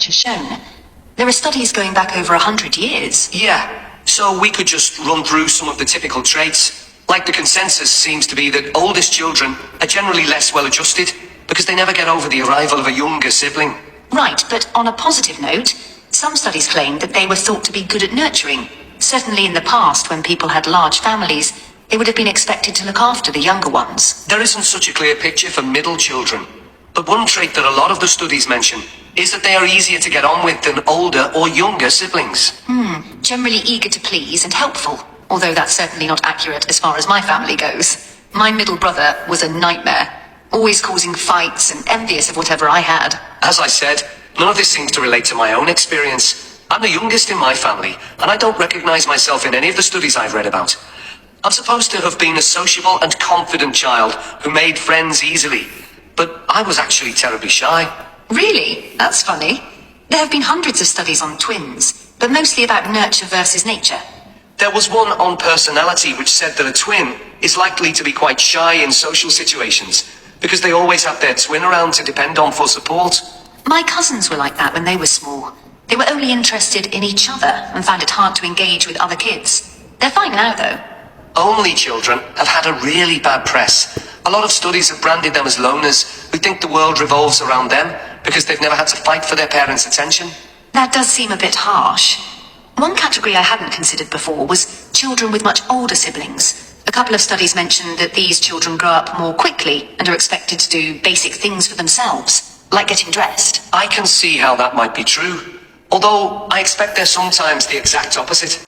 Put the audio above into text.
has shown. There are studies going back over 100 years. Yeah, so we could just run through some of the typical traits. Like the consensus seems to be that oldest children are generally less well adjusted because they never get over the arrival of a younger sibling. Right, but on a positive note, some studies claim that they were thought to be good at nurturing. Certainly in the past, when people had large families, they would have been expected to look after the younger ones. There isn't such a clear picture for middle children, but one trait that a lot of the studies mention is that they are easier to get on with than older or younger siblings. Generally eager to please and helpful, although that's certainly not accurate as far as my family goes. My middle brother was a nightmare, always causing fights and envious of whatever I had. As I said, none of this seems to relate to my own experience. I'm the youngest in my family, and I don't recognize myself in any of the studies I've read about. I'm supposed to have been a sociable and confident child who made friends easily, but I was actually terribly shy. Really? That's funny. There have been hundreds of studies on twins, but mostly about nurture versus nature. There was one on personality which said that a twin is likely to be quite shy in social situations because they always have their twin around to depend on for support. My cousins were like that when they were small. They were only interested in each other and found it hard to engage with other kids. They're fine now, though. Only children have had a really bad press. A lot of studies have branded them as loners who think the world revolves around them because they've never had to fight for their parents' attention. That does seem a bit harsh. One category I hadn't considered before was children with much older siblings. A couple of studies mentioned that these children grow up more quickly and are expected to do basic things for themselves, like getting dressed. I can see how that might be true, although I expect they're sometimes the exact opposite.